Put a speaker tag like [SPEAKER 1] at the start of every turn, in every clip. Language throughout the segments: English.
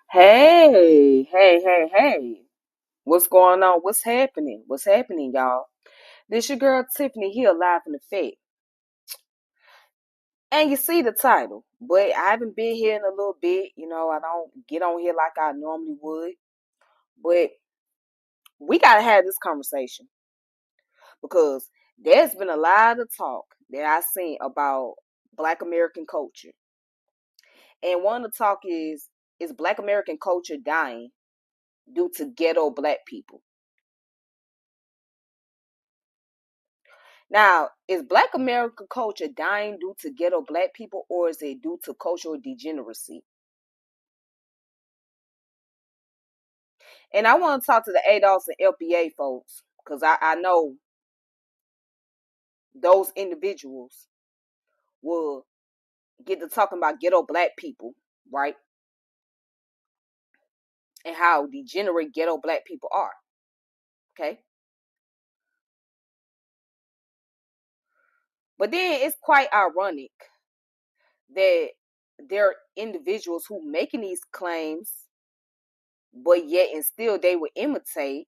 [SPEAKER 1] Hey. What's going on? What's happening? What's happening, y'all? This your girl Tiffany here, live in effect. And you see the title, but I haven't been here in a little bit. I don't get on here like I normally would. But we gotta have this conversation because there's been a lot of talk that I've seen about Black American culture. And one of the talk is Black American culture dying due to ghetto Black people? Now, is Black American culture dying due to ghetto Black people, or is it due to cultural degeneracy? And I want to talk to the ADOS and LPA folks because I know those individuals will get to talking about ghetto Black people, right? And how degenerate ghetto Black people are. Okay. But then it's quite ironic that there are individuals who making these claims, but yet and still they will imitate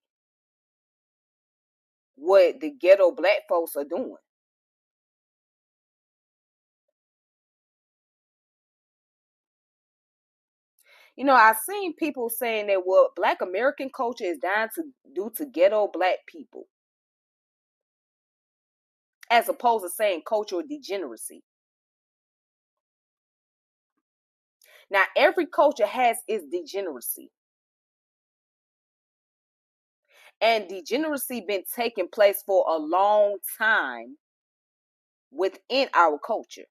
[SPEAKER 1] what the ghetto Black folks are doing. I've seen people saying that Black American culture is dying due to ghetto Black people, as opposed to saying cultural degeneracy. Now, every culture has its degeneracy, and degeneracy been taking place for a long time within our culture.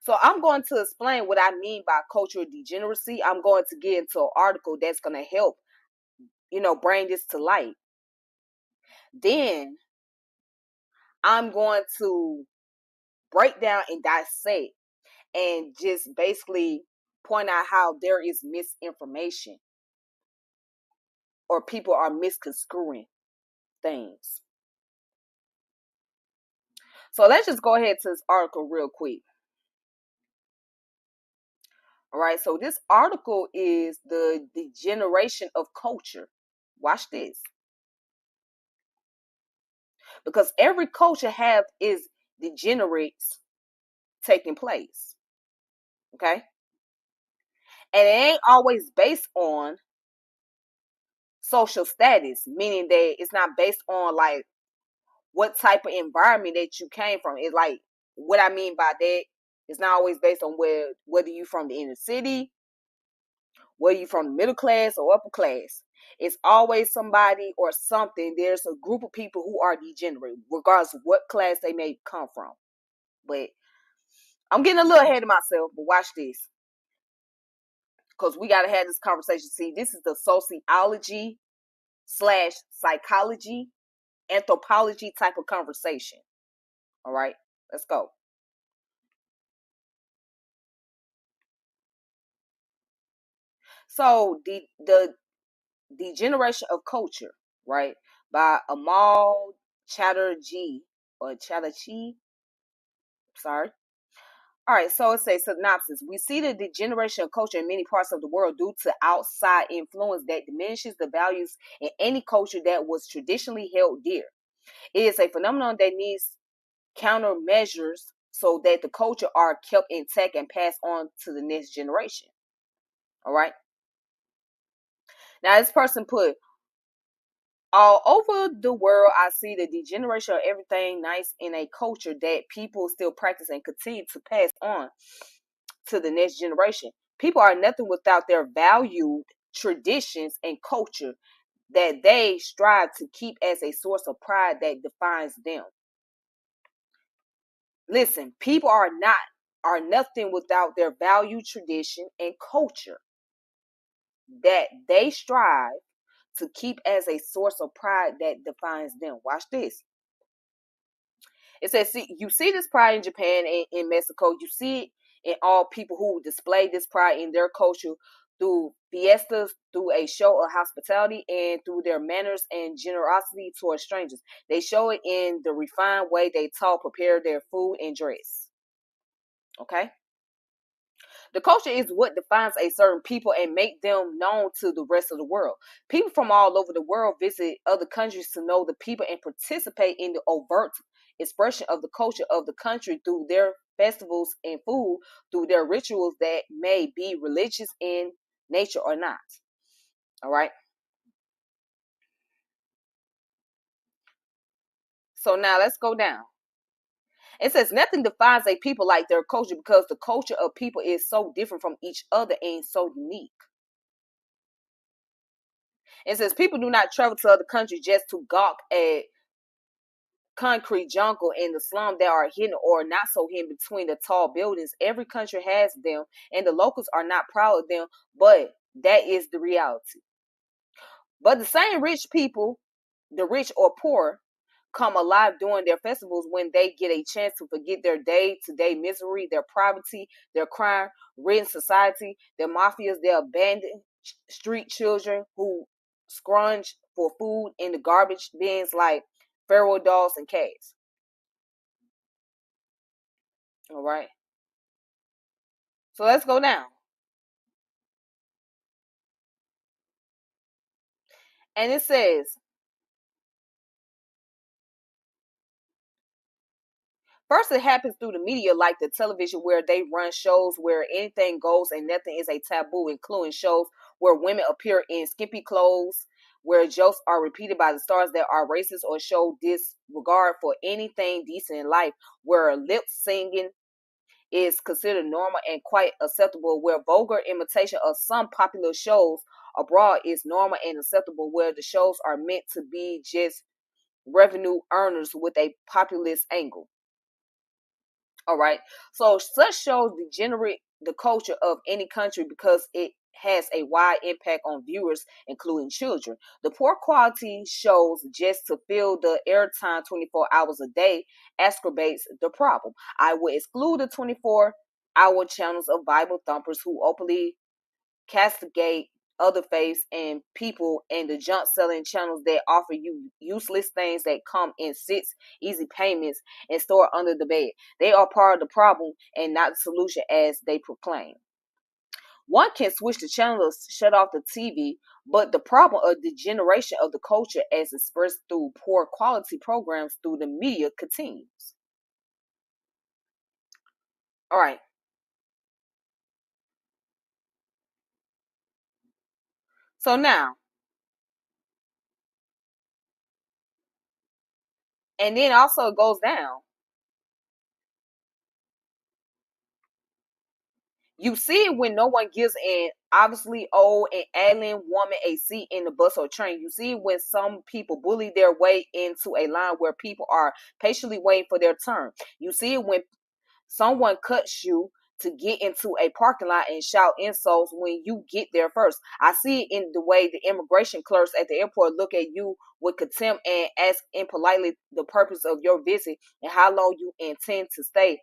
[SPEAKER 1] So I'm going to explain what I mean by cultural degeneracy. I'm going to get into an article that's going to help, bring this to light. Then I'm going to break down and dissect and just basically point out how there is misinformation or people are misconstruing things. So let's just go ahead to this article real quick. All right, so this article is the degeneration of culture. Watch this. Because every culture have its degenerates taking place. Okay? And it ain't always based on social status, meaning that it's not based on like what type of environment that you came from. It's like what I mean by that, it's not always based on whether you from the inner city, whether you from the middle class or upper class. It's always somebody or something. There's a group of people who are degenerate, regardless of what class they may come from. But I'm getting a little ahead of myself, but watch this. Because we gotta have this conversation. See, this is the sociology slash psychology, anthropology type of conversation. All right, let's go. So the degeneration of culture, right, by Amal Chatterjee or Chatterjee. Sorry. All right, so it says synopsis. We see the degeneration of culture in many parts of the world due to outside influence that diminishes the values in any culture that was traditionally held dear. It is a phenomenon that needs countermeasures so that the culture are kept intact and passed on to the next generation. All right. Now, this person put, all over the world, I see the degeneration of everything nice in a culture that people still practice and continue to pass on to the next generation. People are nothing without their valued traditions and culture that they strive to keep as a source of pride that defines them. Listen, people are nothing without their valued tradition and culture that they strive to keep as a source of pride that defines them. Watch this. It says, you see this pride in Japan and in Mexico. You see it in all people who display this pride in their culture through fiestas, through a show of hospitality, and through their manners and generosity towards strangers. They show it in the refined way they talk, prepare their food, and dress. Okay. The culture is what defines a certain people and make them known to the rest of the world. People from all over the world visit other countries to know the people and participate in the overt expression of the culture of the country through their festivals and food, through their rituals that may be religious in nature or not. All right. So now let's go down. It says nothing defines a people like their culture because the culture of people is so different from each other and so unique. It says people do not travel to other countries just to gawk at concrete jungle in the slum that are hidden or not so hidden between the tall buildings. Every country has them, and the locals are not proud of them, but that is the reality. But the same rich people, the rich or poor, come alive during their festivals when they get a chance to forget their day-to-day misery, their poverty, their crime-ridden society, their mafias, their abandoned street children who scrounge for food in the garbage bins like feral dogs and cats. All right. So let's go down. And it says, first, it happens through the media, like the television, where they run shows where anything goes and nothing is a taboo, including shows where women appear in skimpy clothes, where jokes are repeated by the stars that are racist or show disregard for anything decent in life, where lip singing is considered normal and quite acceptable, where vulgar imitation of some popular shows abroad is normal and acceptable, where the shows are meant to be just revenue earners with a populist angle. All right. So such shows degenerate the culture of any country because it has a wide impact on viewers, including children. The poor quality shows just to fill the airtime 24 hours a day exacerbates the problem. I would exclude the 24-hour channels of Bible thumpers who openly castigate other faiths and people, and the junk selling channels that offer you useless things that come in six easy payments and store under the bed. They are part of the problem and not the solution as they proclaim. One can switch the channel or shut off the TV, but the problem of degeneration of the culture as expressed through poor quality programs through the media continues. All right. So now, and then also it goes down. You see it when no one gives an obviously old and alien woman a seat in the bus or train. You see it when some people bully their way into a line where people are patiently waiting for their turn. You see it when someone cuts you to get into a parking lot and shout insults when you get there first. I see it in the way the immigration clerks at the airport look at you with contempt and ask impolitely the purpose of your visit and how long you intend to stay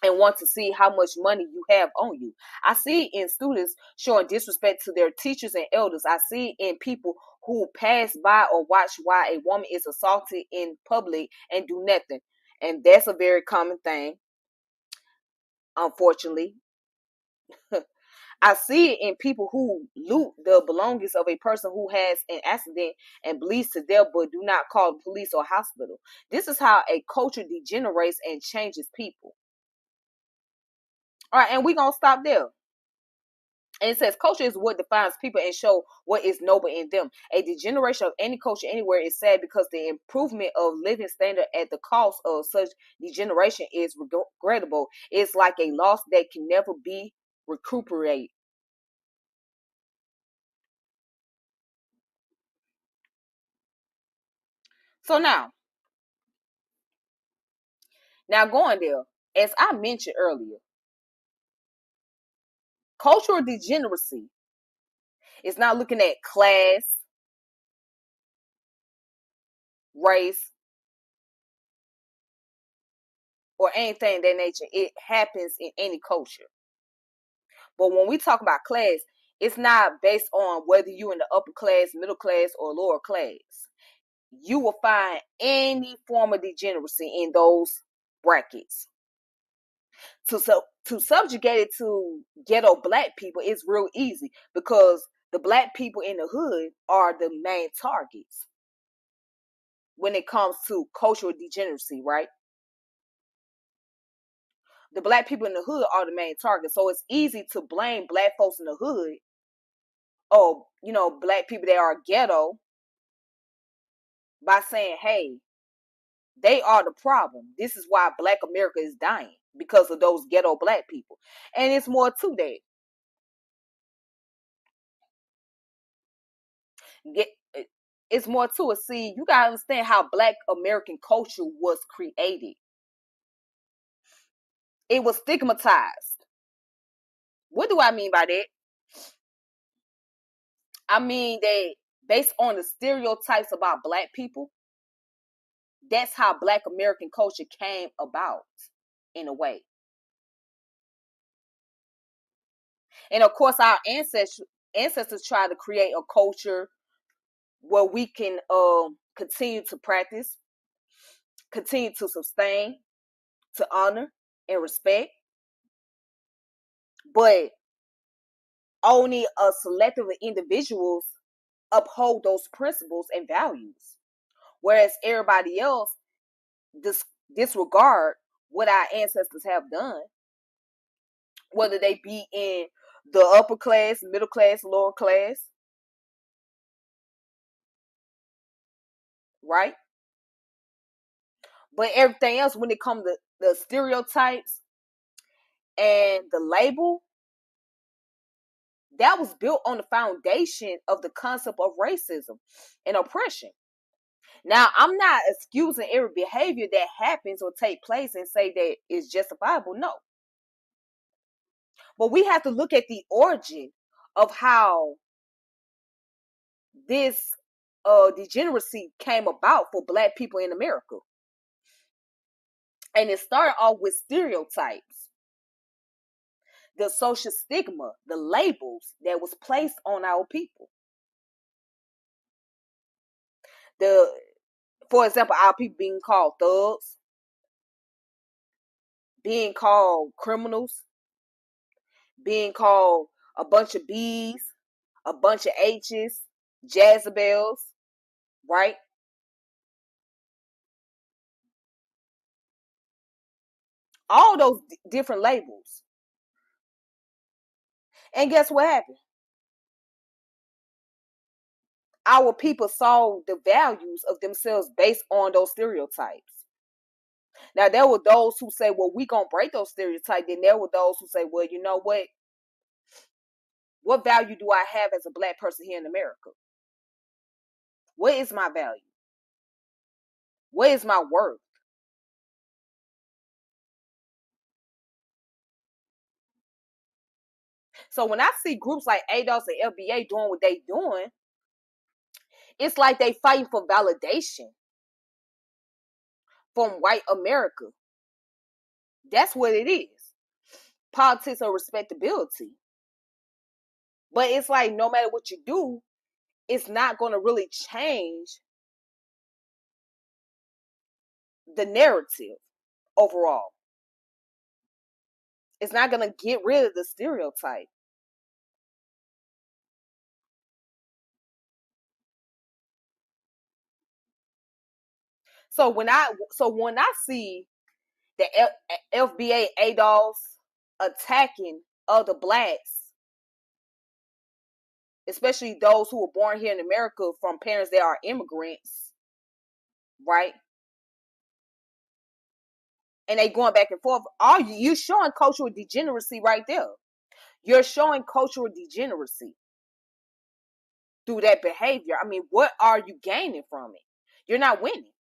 [SPEAKER 1] and want to see how much money you have on you. I see it in students showing disrespect to their teachers and elders. I see it in people who pass by or watch while a woman is assaulted in public and do nothing. And that's a very common thing, unfortunately. I see it in people who loot the belongings of a person who has an accident and bleeds to death but do not call the police or hospital. This is how a culture degenerates and changes people. All right, and we're going to stop there. And it says culture is what defines people and show what is noble in them. A degeneration of any culture anywhere is sad because the improvement of living standard at the cost of such degeneration is regrettable. It's like a loss that can never be recuperated. So now going there, as I mentioned earlier, cultural degeneracy is not looking at class, race, or anything of that nature. It happens in any culture. But when we talk about class, it's not based on whether you're in the upper class, middle class, or lower class. You will find any form of degeneracy in those brackets. To subjugate it to ghetto black people is real easy because the black people in the hood are the main targets when it comes to cultural degeneracy, right? The black people in the hood are the main target. So it's easy to blame black folks in the hood or, black people that are ghetto by saying, hey, they are the problem. This is why black America is dying because of those ghetto black people. And it's more to that. Get it's more to it. See, you gotta understand how black American culture was created. It was stigmatized. What do I mean by that? I mean that based on the stereotypes about black people, that's how black American culture came about in a way. And of course our ancestors tried to create a culture where we can continue to practice, continue to sustain, to honor and respect. But only a selective of individuals uphold those principles and values, whereas everybody else disregard what our ancestors have done, whether they be in the upper class, middle class, lower class, right? But everything else, when it comes to the stereotypes and the label, that was built on the foundation of the concept of racism and oppression. Now, I'm not excusing every behavior that happens or take place and say that it's justifiable. No. But we have to look at the origin of how this degeneracy came about for black people in America. And it started off with stereotypes, the social stigma, the labels that was placed on our people. For example, our people being called thugs, being called criminals, being called a bunch of B's, a bunch of H's, Jezebels, right? All those different labels. And guess what happened? Our people saw the values of themselves based on those stereotypes. Now, there were those who say, well, we going to break those stereotypes. Then there were those who say, well, you know what? What value do I have as a black person here in America? What is my value? What is my worth? So when I see groups like ADOS and FBA doing what they doing, it's like they fighting for validation from white America. That's what it is. Politics of respectability. But it's like no matter what you do, it's not going to really change the narrative overall. It's not going to get rid of the stereotype. So when I see the FBA ADOS attacking other blacks, especially those who were born here in America from parents that are immigrants, right? And they going back and forth. Are you showing cultural degeneracy right there? You're showing cultural degeneracy through that behavior. I mean, what are you gaining from it? You're not winning.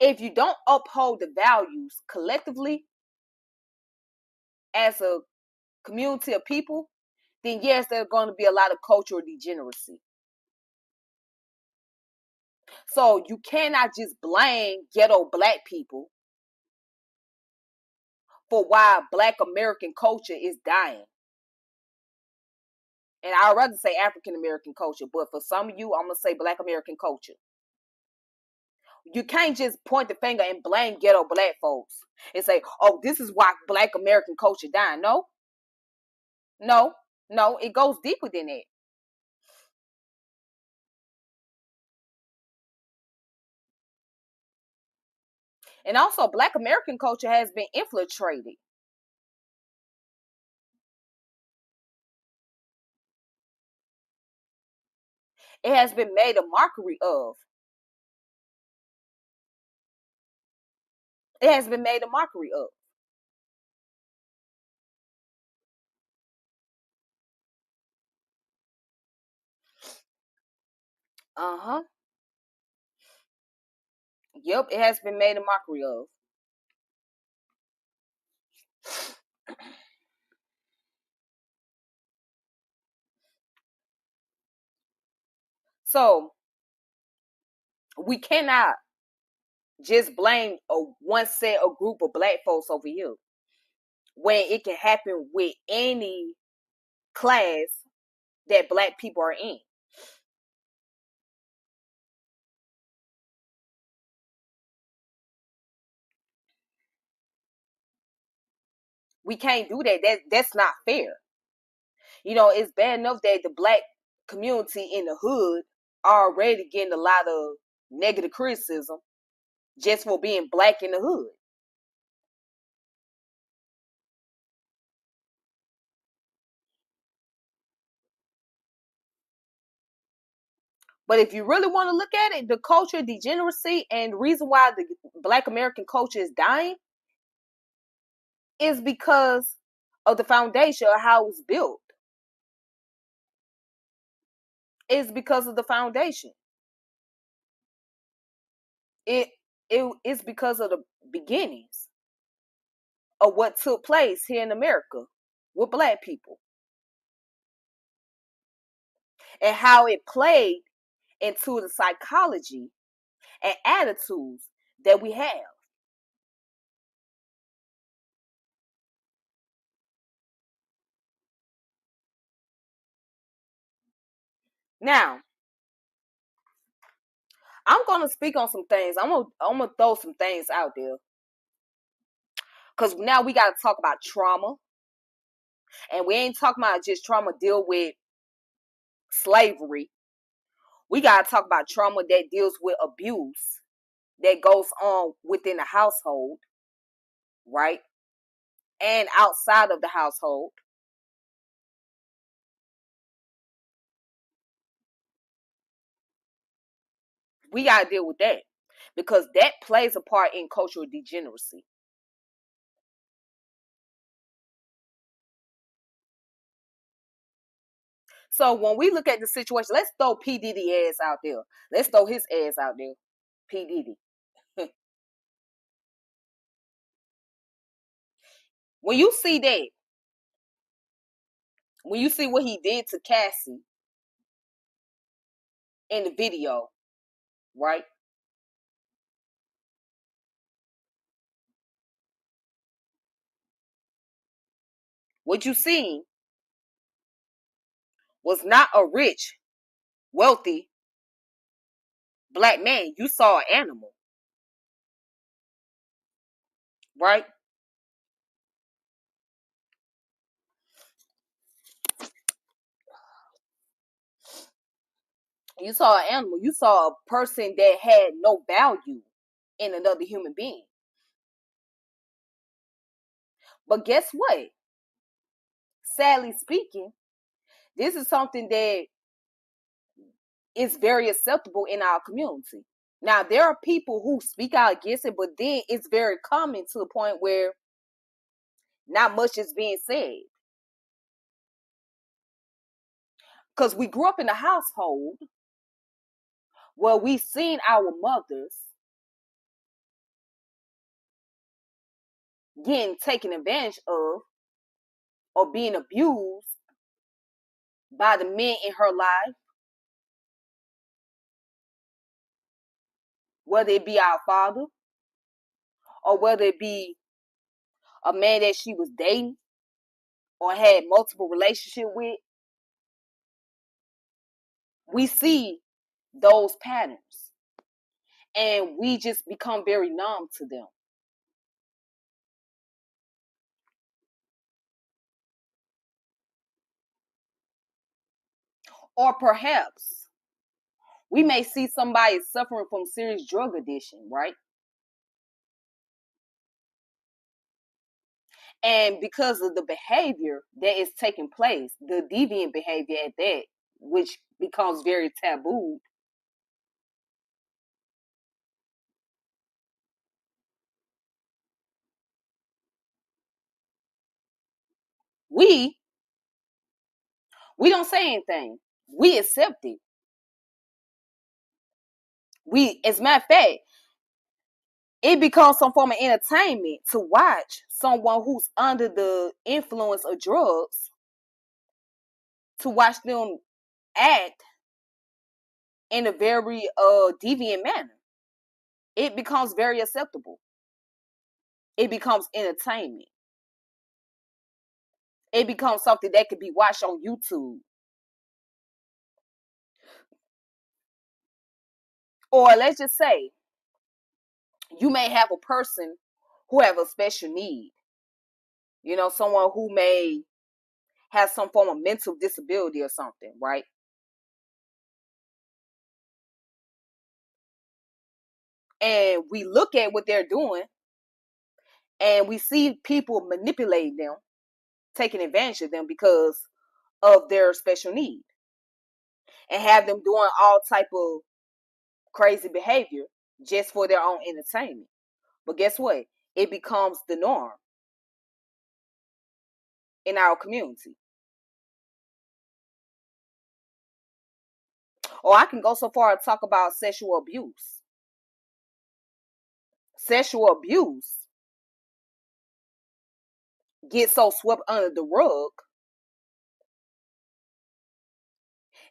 [SPEAKER 1] If you don't uphold the values collectively as a community of people, then yes, there's going to be a lot of cultural degeneracy. So you cannot just blame ghetto black people for why black American culture is dying. And I'd rather say African American culture, but for some of you, I'm gonna say Black American culture. You can't just point the finger and blame ghetto black folks and say, "Oh, this is why Black American culture dying." No, no, no. It goes deeper than that. And also, Black American culture has been infiltrated. It has been made a mockery of. It has been made a mockery of. Uh huh. Yep, it has been made a mockery of. So we cannot just blame a one set or group of black folks over here when it can happen with any class that black people are in. We can't do that. That's not fair. It's bad enough that the black community in the hood are already getting a lot of negative criticism just for being black in the hood. But if you really want to look at it, the culture degeneracy and the reason why the Black American culture is dying is because of the foundation of how it was built. It's because of the foundation. It is because of the beginnings of what took place here in America with black people and how it played into the psychology and attitudes that we have. Now, I'm gonna speak on some things. I'm gonna throw some things out there because now we got to talk about trauma, and we ain't talking about just trauma deal with slavery. We got to talk about trauma that deals with abuse that goes on within the household, right? And outside of the household. We got to deal with that because that plays a part in cultural degeneracy. So when we look at the situation, let's throw P. Diddy ass out there. Let's throw his ass out there. P. Diddy. When you see that, when you see what he did to Cassie in the video, right? What you seen was not a rich, wealthy black man. You saw an animal, right? You saw an animal. You saw a person that had no value in another human being. But guess what? Sadly speaking, this is something that is very acceptable in our community. Now, there are people who speak out against it, but then it's very common to the point where not much is being said. Because we grew up in a household where we seen our mothers getting taken advantage of or being abused by the men in her life, whether it be our father or whether it be a man that she was dating or had multiple relationships with. We see those patterns and we just become very numb to them. Or perhaps we may see somebody suffering from serious drug addiction, right? And because of the behavior that is taking place, the deviant behavior at that, which becomes very taboo, we we don't say anything. We accept it. We, as a matter of fact, it becomes some form of entertainment to watch someone who's under the influence of drugs, to watch them act in a very deviant manner. It becomes very acceptable. It becomes entertainment. It becomes something that could be watched on YouTube. Or let's just say you may have a person who have a special need. Someone who may have some form of mental disability or something, right? And we look at what they're doing and we see people manipulating them, taking advantage of them because of their special need, and have them doing all type of crazy behavior just for their own entertainment. But guess what? It becomes the norm in our community. Or I can go so far and talk about sexual abuse. Sexual abuse gets so swept under the rug.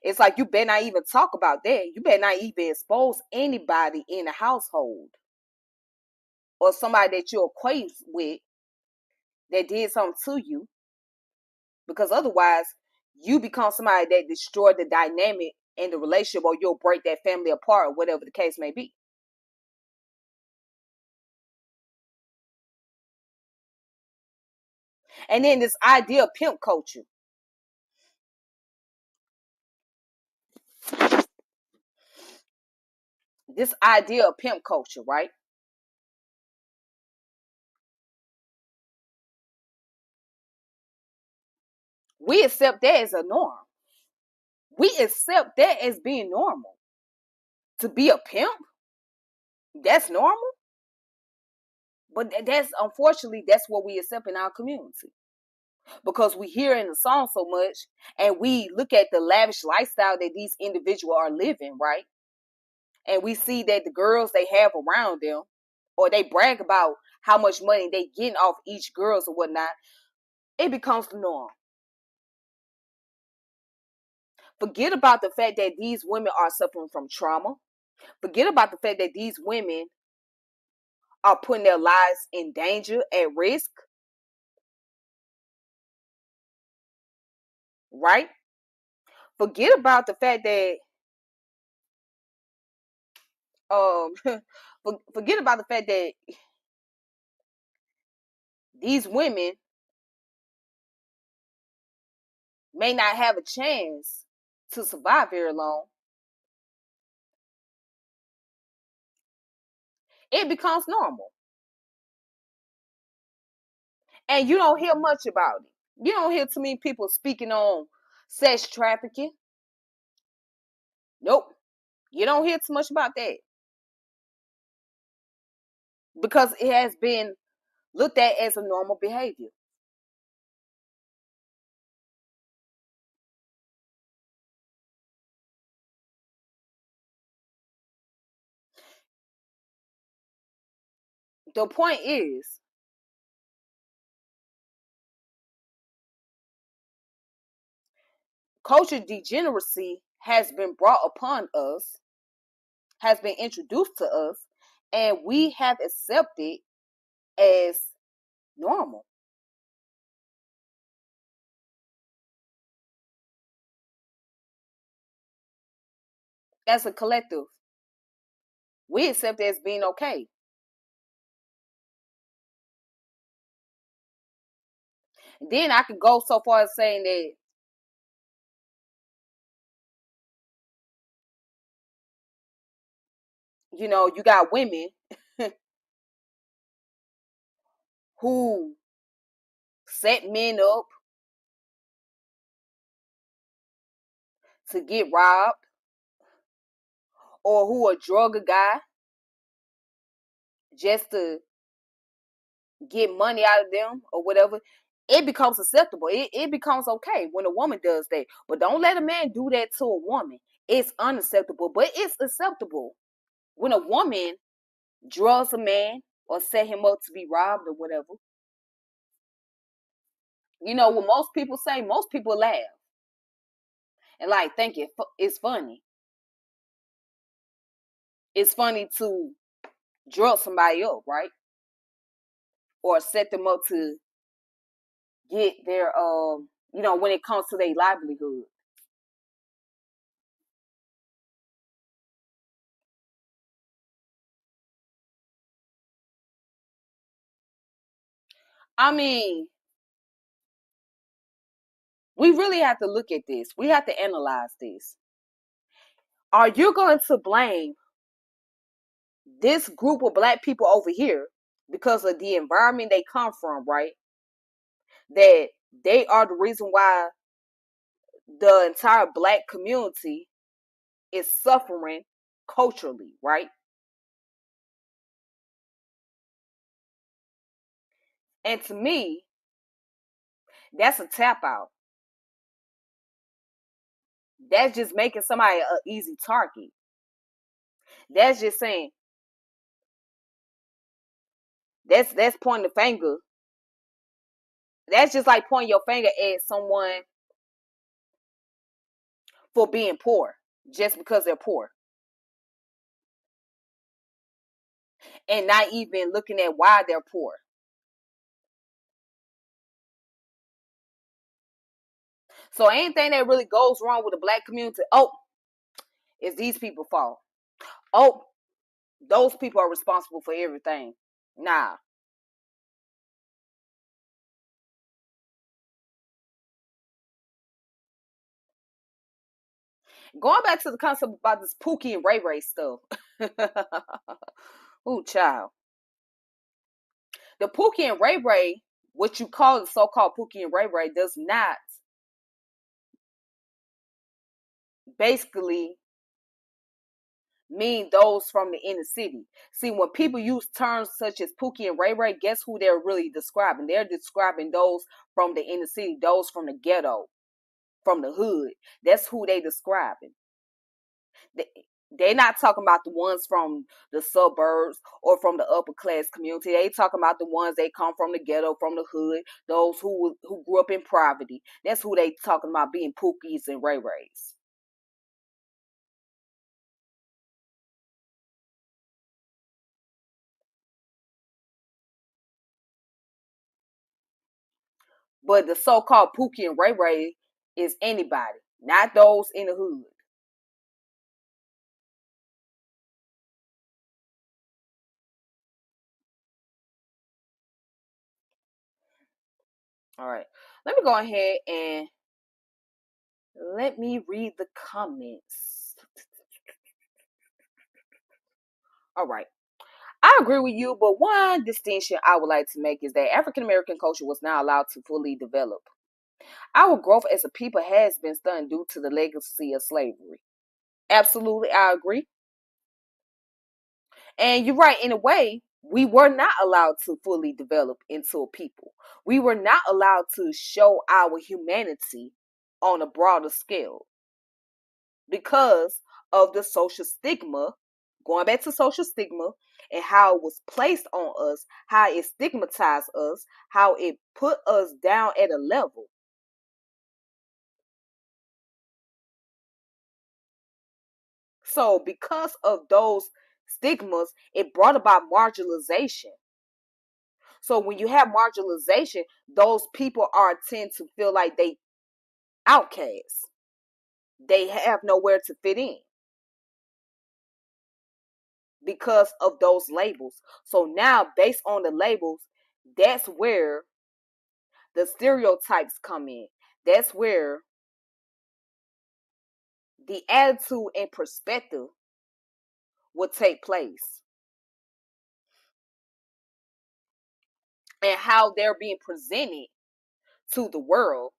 [SPEAKER 1] It's like you better not even talk about that. You better not even expose anybody in the household or somebody that you're acquainted with that did something to you, because otherwise you become somebody that destroyed the dynamic in the relationship, or you'll break that family apart, or whatever the case may be. And then this idea of pimp culture. This idea of pimp culture, right? We accept that as a norm. We accept that as being normal. To be a pimp, that's normal. But that's, unfortunately, that's what we accept in our community, because we hear in the song so much, and we look at the lavish lifestyle that these individuals are living, right? And we see that the girls they have around them, or they brag about how much money they getting off each girls or whatnot. It becomes the norm. Forget about the fact that these women are suffering from trauma. Forget about the fact that these women are putting their lives in danger, at risk, right? Forget about the fact that um forget about the fact that these women may not have a chance to survive very long. It becomes normal. And you don't hear much about it. You don't hear too many people speaking on sex trafficking. Nope. You don't hear too much about that, because it has been looked at as a normal behavior. The point is, culture degeneracy has been brought upon us, has been introduced to us, and we have accepted as normal. as a collective, we accept it as being okay. Then I could go so far as saying that, you got women who set men up to get robbed, or who will drug a guy just to get money out of them or whatever. It becomes acceptable. It becomes okay when a woman does that. But don't let a man do that to a woman. It's unacceptable, but it's acceptable when a woman drugs a man or set him up to be robbed or whatever. What most people say, most people laugh and like think it's funny. It's funny to drug somebody up, right? Or set them up to get their when it comes to their livelihood. I mean, we really have to look at this. We have to analyze this. Are you going to blame this group of black people over here because of the environment they come from, right? That they are the reason why the entire black community is suffering culturally, right? And to me, that's a tap out. That's just making somebody an easy target. That's just saying that's pointing the finger. That's just like pointing your finger at someone for being poor just because they're poor and not even looking at why they're poor. So anything that really goes wrong with the black community, oh, it's these people's fault. Oh, those people are responsible for everything. Nah. Going back to the concept about this Pookie and Ray Ray stuff. Ooh, child. The Pookie and Ray Ray, what you call the so-called Pookie and Ray Ray, does not basically mean those from the inner city. See, when people use terms such as Pookie and Ray Ray, guess who they're really describing? They're describing those from the inner city, those from the ghetto, from the hood. That's who they describing. They're not talking about the ones from the suburbs or from the upper class community. They talking about the ones that come from the ghetto, from the hood, those who grew up in poverty. That's who they talking about being Pookies and Ray Rays. But the so-called Pookie and Ray Ray is anybody, not those in the hood. All right. Let me go ahead and let me read the comments. All right. I agree with you, but one distinction I would like to make is that African American culture was not allowed to fully develop. Our growth as a people has been stunted due to the legacy of slavery. Absolutely, I agree. And you're right, in a way, we were not allowed to fully develop into a people. We were not allowed to show our humanity on a broader scale because of the social stigma, going back to social stigma and how it was placed on us, how it stigmatized us, how it put us down at a level. So, because of those stigmas, it brought about marginalization. So, when you have marginalization, those people are tend to feel like they outcasts. They have nowhere to fit in. because of those labels. So now, based on the labels, that's where the stereotypes come in. That's where the attitude and perspective will take place, and how they're being presented to the world,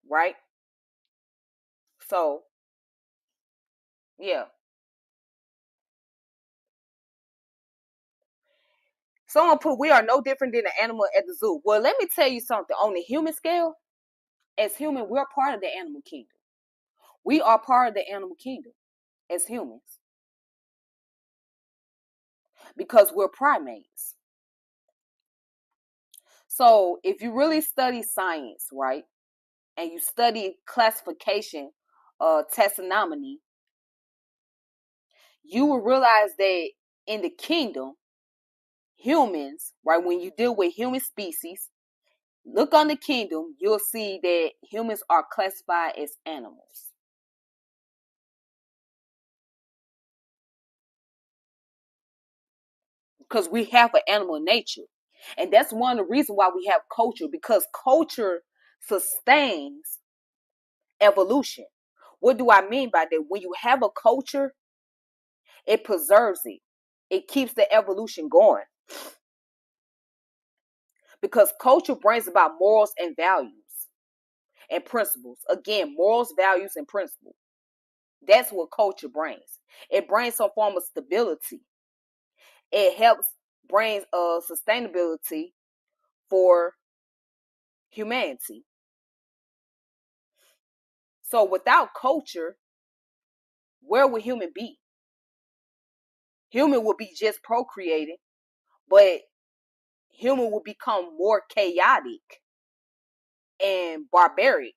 [SPEAKER 1] right? So, yeah. Someone put, we are no different than an animal at the zoo. Well, let me tell you something. On the human scale, as human, we're part of the animal kingdom. We are part of the animal kingdom as humans because we're primates. So if you really study science, right, and you study classification, taxonomy, you will realize that in the kingdom, humans, right, when you deal with human species, look on the kingdom, you'll see that humans are classified as animals. Because we have an animal nature. And that's one of the reasons why we have culture, because culture sustains evolution. What do I mean by that? When you have a culture, it preserves it. It keeps the evolution going. Because culture brings about morals and values and principles. Again, morals, values, and principles. That's what culture brings. It brings some form of stability. It helps bring sustainability for humanity. So without culture, where would human be? Human would be just procreating, but human will become more chaotic and barbaric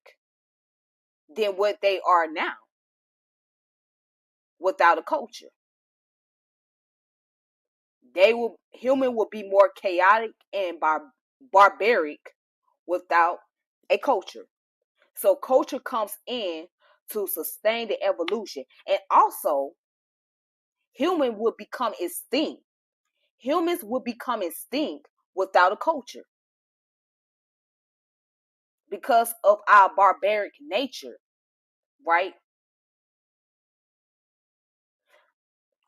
[SPEAKER 1] than what they are now without a culture. Human will be more chaotic and barbaric without a culture. So culture comes in to sustain the evolution. And also, human will become extinct. Humans will become extinct without a culture because of our barbaric nature, right?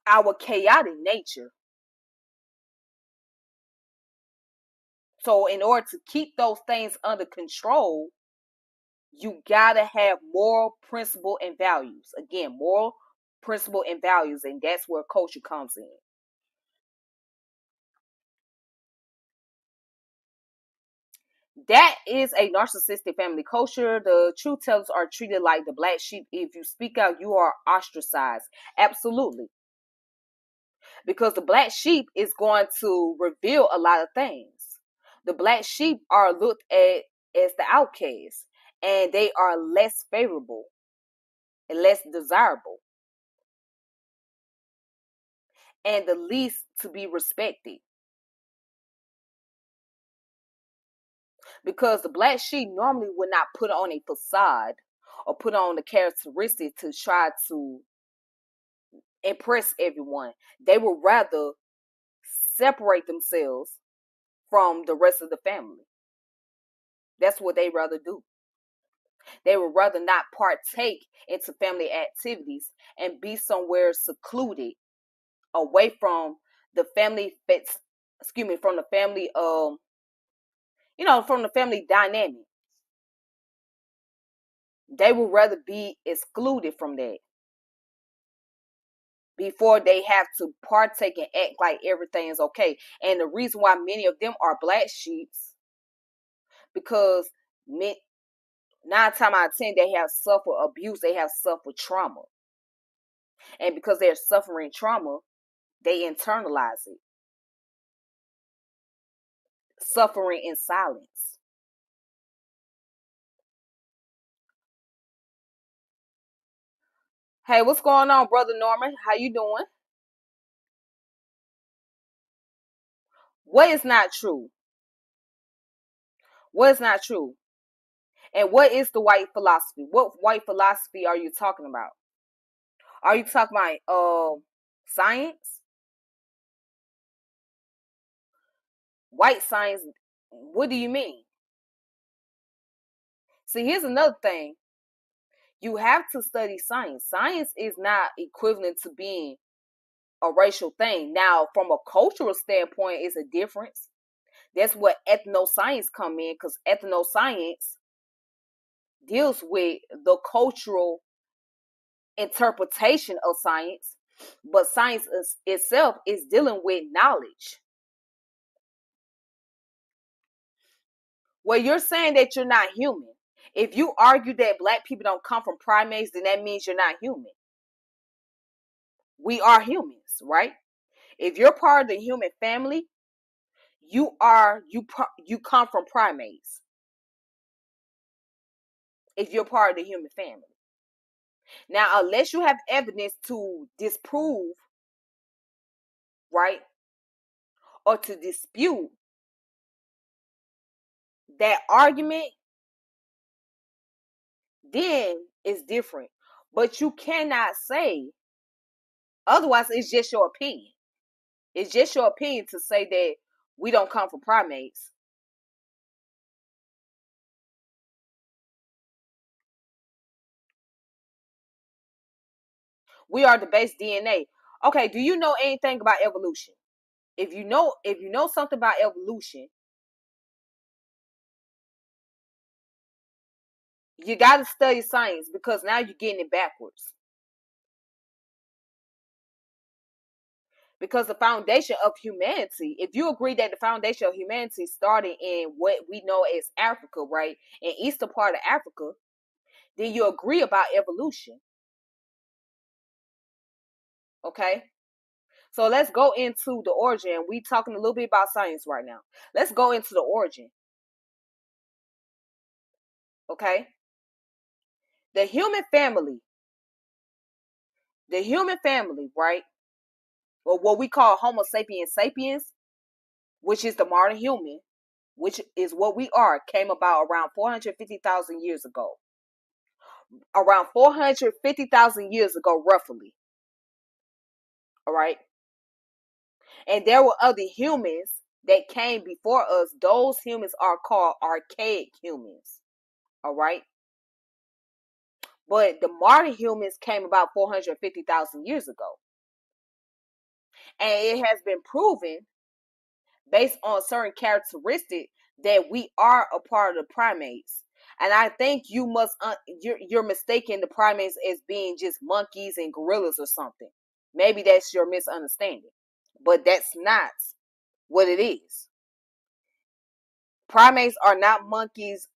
[SPEAKER 1] Our chaotic nature. So in order to keep those things under control, you gotta have moral principle and values. Again, moral principle and values, and that's where culture comes in. That is a narcissistic family culture. The truth tellers are treated like the black sheep. If you speak out, you are ostracized. Absolutely. Because the black sheep is going to reveal a lot of things. The black sheep are looked at as the outcasts, and they are less favorable and less desirable, and the least to be respected. Because the black sheep normally would not put on a facade or put on the characteristic to try to impress everyone. They would rather separate themselves from the rest of the family. That's what they rather do. They would rather not partake into family activities and be somewhere secluded, away from the family fits, excuse me, from the family from the family dynamic. They would rather be excluded from that before they have to partake and act like everything is okay. And the reason why many of them are black sheeps, because 9 times out of 10 they have suffered abuse, they have suffered trauma, and because they're suffering trauma, they internalize it, suffering in silence. Hey, what's going on, brother Norman? How you doing? What is not true? What is not true? And what is the white philosophy? What white philosophy are you talking about? Are you talking about science? White science? What do you mean? See, here's another thing. You have to study science. Science is not equivalent to being a racial thing. Now, from a cultural standpoint, it's a difference. That's what ethnoscience come in, because ethnoscience deals with the cultural interpretation of science, but science itself is dealing with knowledge. Well, you're saying that you're not human. If you argue that black people don't come from primates, then that means you're not human. We are humans, right? If you're part of the human family, you come from primates. If you're part of the human family. Now, unless you have evidence to disprove, right, or to dispute that argument, then it's different. But you cannot say, otherwise it's just your opinion. It's just your opinion to say that we don't come from primates. We are the base DNA. Okay, do you know anything about evolution? If you know something about evolution, you got to study science, because now you're getting it backwards. Because the foundation of humanity, if you agree that the foundation of humanity started in what we know as Africa, right, in eastern part of Africa, then you agree about evolution. Okay, so let's go into the origin. We talking a little bit about science right now. Let's go into the origin. Okay, the human family, right, or what we call Homo sapiens sapiens, which is the modern human, which is what we are, came about around 450,000 years ago. Around 450,000 years ago, roughly. All right. And there were other humans that came before us. Those humans are called archaic humans. All right. But the modern humans came about 450,000 years ago. And it has been proven based on certain characteristics that we are a part of the primates. And I think you're mistaking the primates as being just monkeys and gorillas or something. Maybe that's your misunderstanding. But that's not what it is. Primates are not monkeys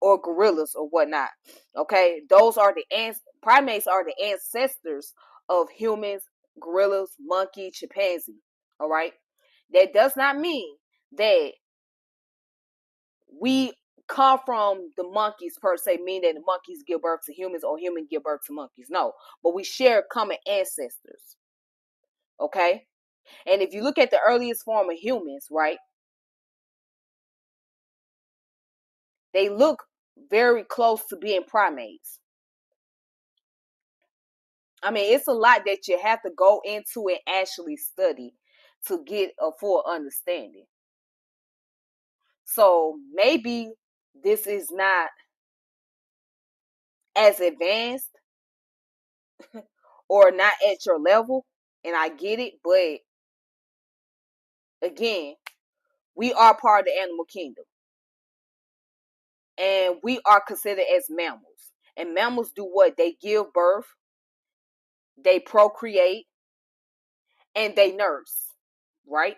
[SPEAKER 1] or gorillas or whatnot. Okay, primates are the ancestors of humans, gorillas, monkey, chimpanzee. All right, that does not mean that we come from the monkeys per se, meaning that the monkeys give birth to humans or humans give birth to monkeys. No, but we share common ancestors. Okay, and if you look at the earliest form of humans, right, they look very close to being primates. I mean, it's a lot that you have to go into and actually study to get a full understanding. So maybe this is not as advanced or not at your level, and I get it, but again, we are part of the animal kingdom, and we are considered as mammals. And mammals do what? They give birth, they procreate, and they nurse, right?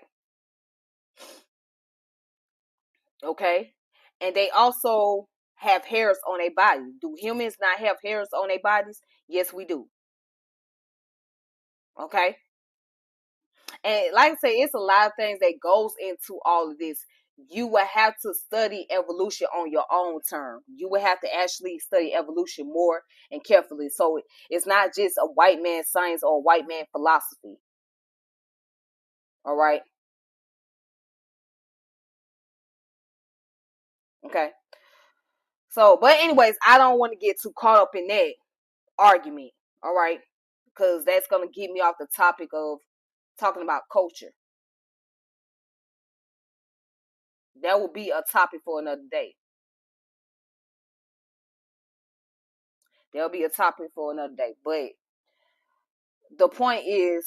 [SPEAKER 1] Okay, and they also have hairs on their body. Do humans not have hairs on their bodies? Yes, we do. Okay, and like I say, it's a lot of things that goes into all of this. You will have to study evolution on your own term. You will have to actually study evolution more and carefully. So it's not just a white man science or a white man philosophy. All right. Okay. So, but anyways, I don't want to get too caught up in that argument. All right. because that's going to get me off the topic of talking about culture. That will be a topic for another day. There'll be a topic for another day. But the point is,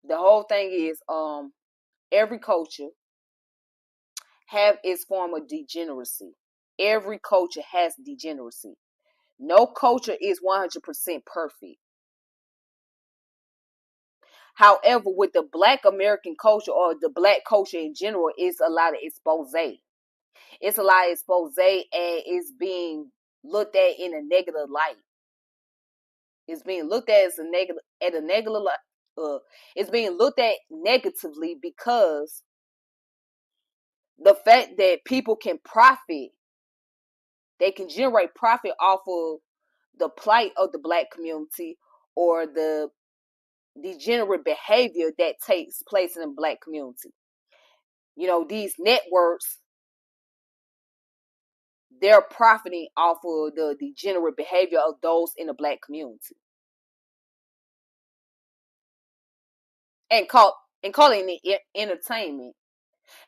[SPEAKER 1] the whole thing is, every culture have its form of degeneracy. Every culture has degeneracy. No culture is 100% perfect. However, with the Black American culture or the Black culture in general, it's a lot of expose. It's a lot of expose, and it's being looked at in a negative light. It's being looked at as a negative, at a negative. It's being looked at negatively because the fact that people can profit, they can generate profit off of the plight of the Black community or the degenerate behavior that takes place in the Black community. You know, these networks, they're profiting off of the degenerate behavior of those in the Black community. And calling it entertainment.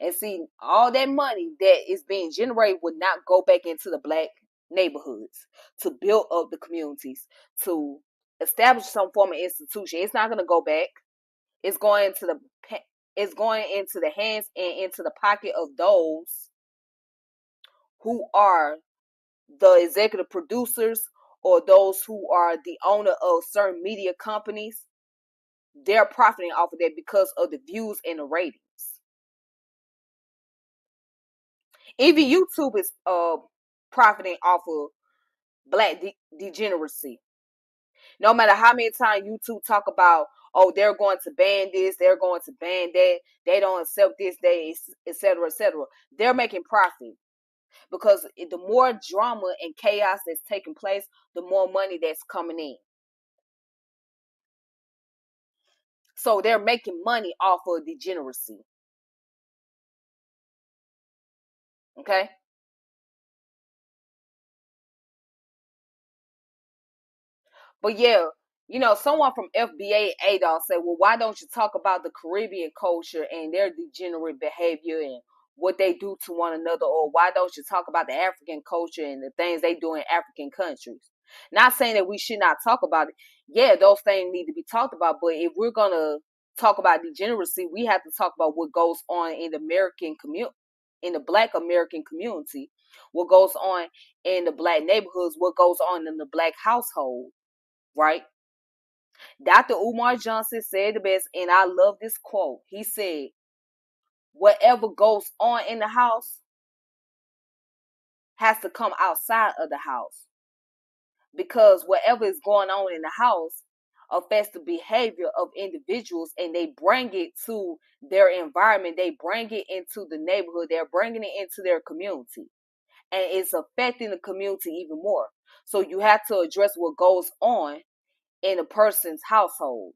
[SPEAKER 1] And see, all that money that is being generated would not go back into the Black neighborhoods to build up the communities, to establish some form of institution. It's not going to go back. It's going into the hands and into the pocket of those who are the executive producers or those who are the owner of certain media companies. They're profiting off of that because of the views and the ratings. Even YouTube is profiting off of Black degeneracy. No matter how many times YouTube talk about, oh, they're going to ban this, they're going to ban that, they don't accept this, they, etc., etc. They're making profit because the more drama and chaos that's taking place, the more money that's coming in. So they're making money off of degeneracy. Okay? But yeah, you know, someone from FBA ADOS said, well, why don't you talk about the Caribbean culture and their degenerate behavior and what they do to one another? Or why don't you talk about the African culture and the things they do in African countries? Not saying that we should not talk about it. Yeah, those things need to be talked about. But if we're going to talk about degeneracy, we have to talk about what goes on in the American community, in the Black American community, what goes on in the Black neighborhoods, what goes on in the Black household. Right? Dr. Umar Johnson said the best, and I love this quote. He said, whatever goes on in the house has to come outside of the house. Because whatever is going on in the house affects the behavior of individuals, and they bring it to their environment. They bring it into the neighborhood. They're bringing it into their community. And it's affecting the community even more. So you have to address what goes on in a person's household.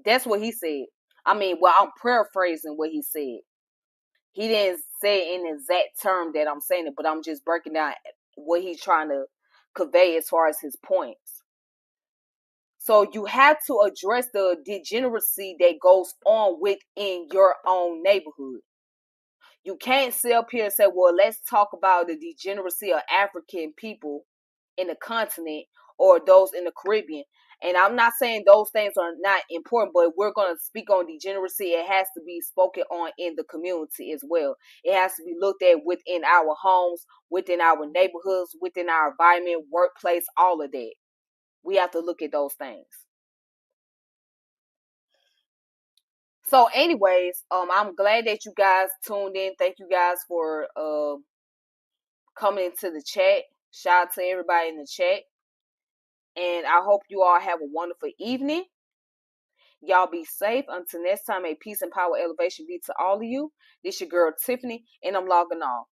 [SPEAKER 1] That's what he said. I mean, well, I'm paraphrasing what he said. He didn't say it in exact term that I'm saying it, but I'm just breaking down what he's trying to convey as far as his points. So you have to address the degeneracy that goes on within your own neighborhood. You can't sit up here and say, well, let's talk about the degeneracy of African people in the continent or those in the Caribbean. And I'm not saying those things are not important, but we're going to speak on degeneracy. It has to be spoken on in the community as well. It has to be looked at within our homes, within our neighborhoods, within our environment, workplace, all of that. We have to look at those things. So anyways, I'm glad that you guys tuned in. Thank you guys for coming into the chat. Shout out to everybody in the chat. And I hope you all have a wonderful evening. Y'all be safe. Until next time, may peace and power elevation be to all of you. This your girl Tiffany, and I'm logging off.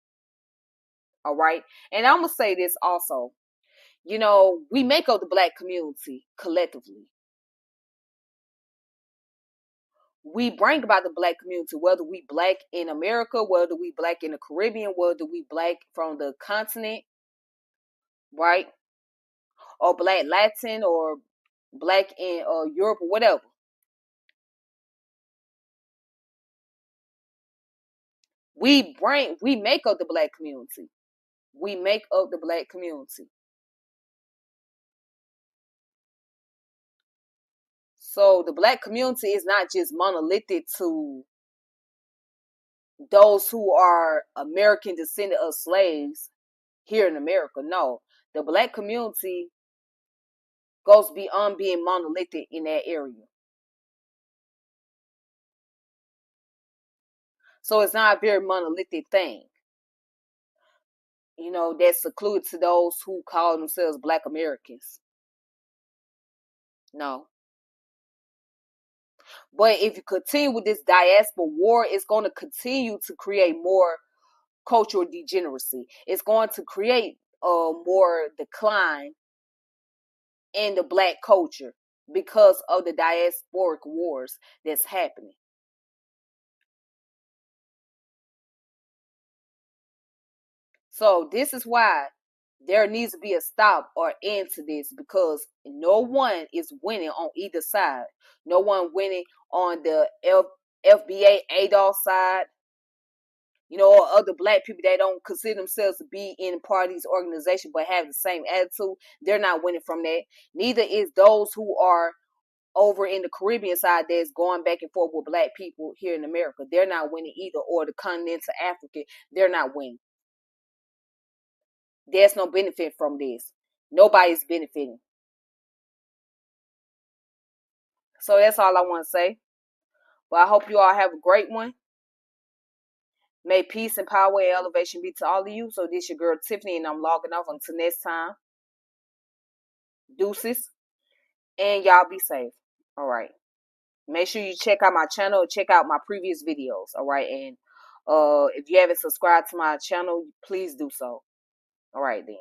[SPEAKER 1] All right. And I'm going to say this also. You know, we make up the Black community collectively. we bring about the black community, whether we black in America, whether we black in the Caribbean, whether we black from the continent, right? Or black Latin or black in Europe or whatever. We make up the black community. We make up the black community. So the black community is not just monolithic to those who are American descendant of slaves here in America. No, the black community goes beyond being monolithic in that area. So it's not a very monolithic thing, that's secluded to those who call themselves black Americans. No. But if you continue with this diaspora war, it's going to continue to create more cultural degeneracy. It's going to create more decline in the black culture because of the diasporic wars that's happening. So this is why there needs to be a stop or end to this, because no one is winning on either side. No one winning on the FBA ADOS side, or other black people that don't consider themselves to be in parties, organization, but have the same attitude. They're not winning from that. Neither is those who are over in the Caribbean side that's going back and forth with black people here in America. They're not winning either, or the continental African. They're not winning. There's no benefit from this. Nobody's benefiting. So that's all I want to say. But I hope you all have a great one. May peace and power and elevation be to all of you. So this your girl Tiffany, and I'm logging off until next time. Deuces. And y'all be safe. All right. Make sure you check out my channel. Check out my previous videos. All right. And if you haven't subscribed to my channel, please do so. All right then.